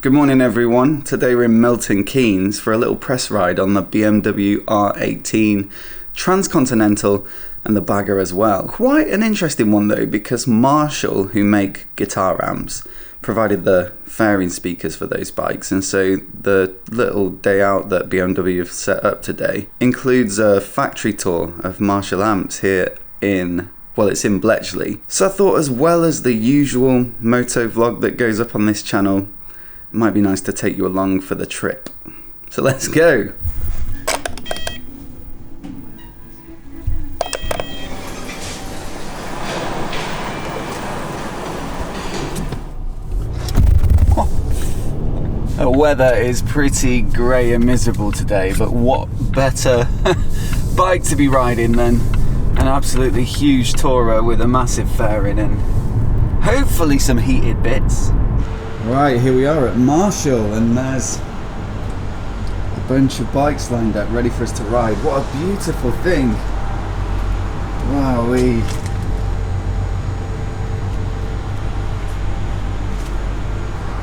Good morning everyone. Today we're in Milton Keynes for a little press ride on the BMW R18 Transcontinental and the Bagger as well. Quite an interesting one though, because Marshall, who make guitar amps, provided the fairing speakers for those bikes, and so the little day out that BMW have set up today includes a factory tour of Marshall amps here in, well, it's in Bletchley. So I thought, as well as the usual moto vlog that goes up on this channel, it might be nice to take you along for the trip. So let's go. The weather is pretty grey and miserable today, but what better bike to be riding than an absolutely huge tourer with a massive fairing and hopefully some heated bits. Right, here we are at Marshall, and there's a bunch of bikes lined up ready for us to ride. What a beautiful thing. Wowee.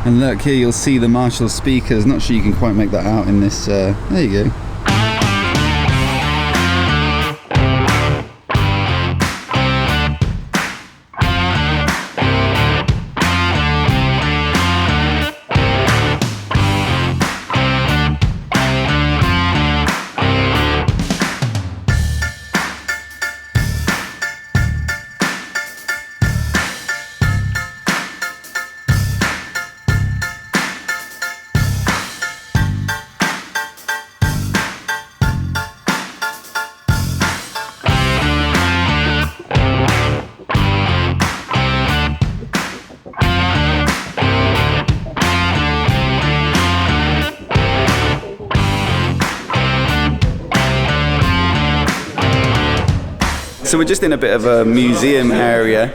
And look, here you'll see the Marshall speakers. Not sure you can quite make that out in this, there you go. So we're just in a bit of a museum area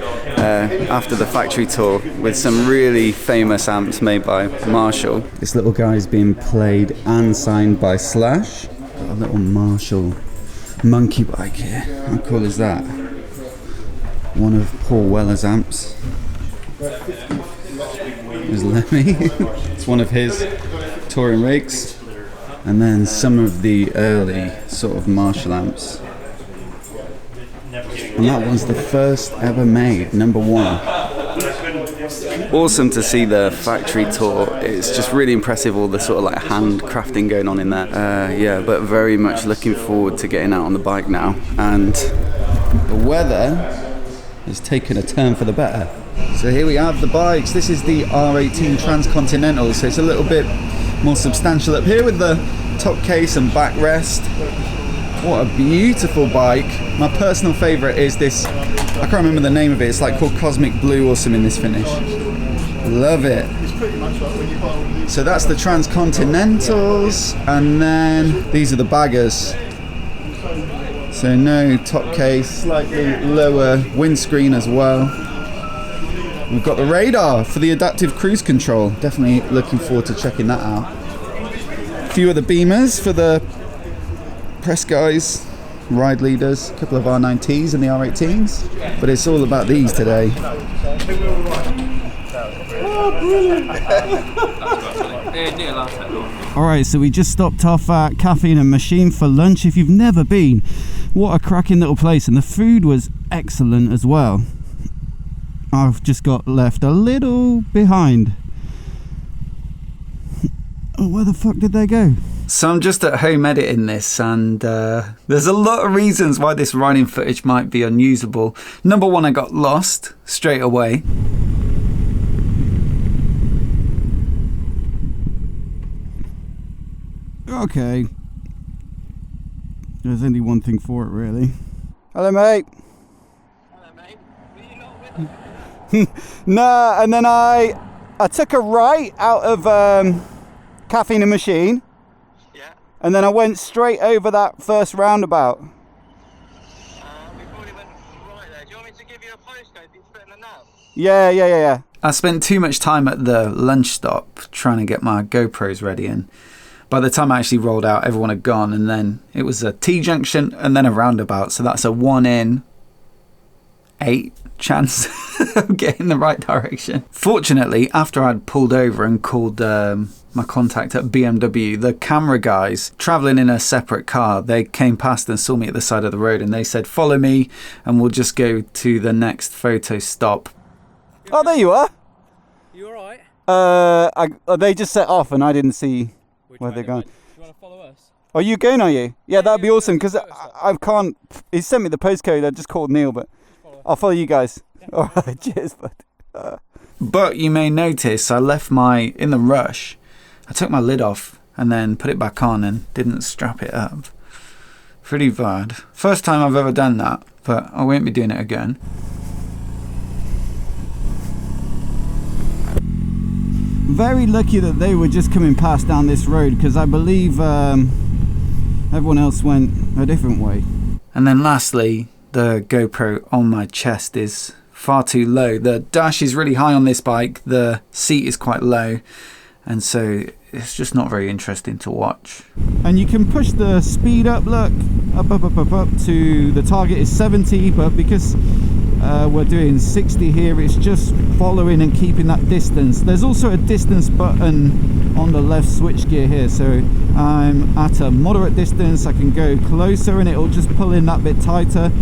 after the factory tour with some really famous amps made by Marshall. This little guy is being played and signed by Slash. Got a little Marshall monkey bike here. How cool is that? One of Paul Weller's amps. There's Lemmy. It's one of his touring rigs. And then some of the early sort of Marshall amps. And that was the first ever made, #1. Awesome to see the factory tour. It's just really impressive, all the sort of like hand crafting going on in there. Yeah, but very much looking forward to getting out on the bike now. And the weather has taken a turn for the better. So here we have the bikes. This is the R18 Transcontinental, so it's a little bit more substantial up here with the top case and backrest. What a beautiful bike. My personal favourite is this, I can't remember the name of it, it's like called Cosmic Blue or something in this finish. Love it. So that's the Transcontinentals, and then these are the Baggers. So no top case, slightly lower windscreen as well. We've got the radar for the adaptive cruise control. Definitely looking forward to checking that out. A few of the beamers for the press guys, ride leaders, a couple of R9Ts and the R18s, but it's all about these today. Alright, so we just stopped off at Caffeine and Machine for lunch. If you've never been, what a cracking little place, and the food was excellent as well. I've just got left a little behind. Oh, where the fuck did they go? So I'm just at home editing this, and there's a lot of reasons why this riding footage might be unusable. #1, I got lost straight away. Okay. There's only one thing for it, really. Hello, mate. Hello, mate. Were you not with us? Nah, and then I took a right out of Caffeine and Machine. And then I went straight over that first roundabout. We probably went right there. Do you want me to give you a postcode that's better than that? Yeah. I spent too much time at the lunch stop trying to get my GoPros ready, and by the time I actually rolled out, everyone had gone, and then it was a T-junction and then a roundabout, so that's a 1 in 8 chance of getting the right direction. Fortunately, after I'd pulled over and called my contact at BMW, the camera guys traveling in a separate car, they came past and saw me at the side of the road, and they said, follow me and we'll just go to the next photo stop. Oh, there you are. You alright? They just set off and I didn't see where they're going. Do you want to follow us? Are you going, are you? Yeah, that'd be awesome, because I can't... He sent me the postcode, I just called Neil, but I'll follow you guys. All right, cheers, bud. But you may notice I left in the rush, I took my lid off and then put it back on and didn't strap it up. Pretty bad. First time I've ever done that, but I won't be doing it again. Very lucky that they were just coming past down this road, because I believe everyone else went a different way. And then lastly, the GoPro on my chest is far too low. The dash is really high on this bike, the seat is quite low, and so it's just not very interesting to watch. And you can push the speed up, look, up to the target is 70, but because we're doing 60 here, it's just following and keeping that distance. There's also a distance button on the left switch gear here, so I'm at a moderate distance, I can go closer and it'll just pull in that bit tighter.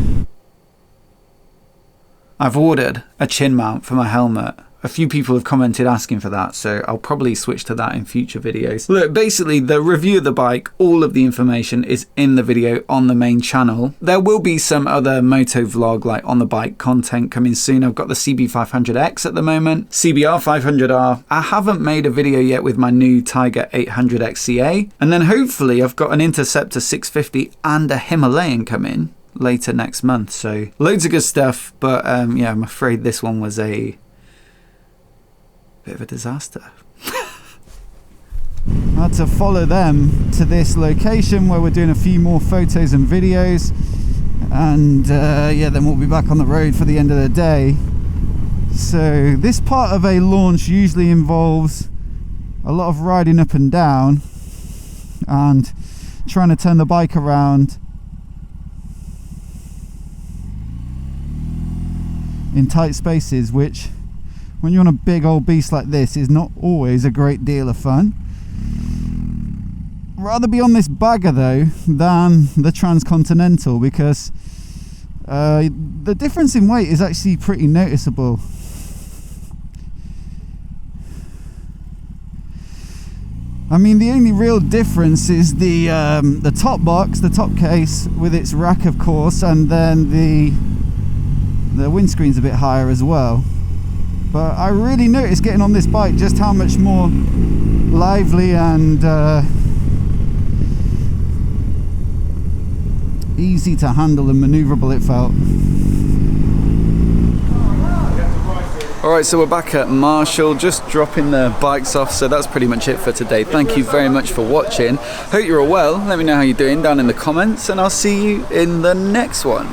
I've ordered a chin mount for my helmet. A few people have commented asking for that, so I'll probably switch to that in future videos. Look, basically the review of the bike, all of the information is in the video on the main channel. There will be some other moto vlog, like on the bike content coming soon. I've got the CB500X at the moment, CBR 500R. I haven't made a video yet with my new Tiger 800XCA. And then hopefully I've got an Interceptor 650 and a Himalayan coming later next month. So loads of good stuff, but yeah, I'm afraid this one was a bit of a disaster. I had to follow them to this location where we're doing a few more photos and videos, and yeah, then we'll be back on the road for the end of the day. So this part of a launch usually involves a lot of riding up and down and trying to turn the bike around in tight spaces, which when you're on a big old beast like this is not always a great deal of fun. Rather be on this bagger though than the Transcontinental, because the difference in weight is actually pretty noticeable. I mean, the only real difference is the top box, the top case with its rack of course, and then the windscreen's a bit higher as well. But I really noticed getting on this bike just how much more lively and easy to handle and maneuverable it felt. Alright, so we're back at Marshall, just dropping the bikes off, so that's pretty much it for today. Thank you very much for watching. Hope you're all well. Let me know how you're doing down in the comments, and I'll see you in the next one.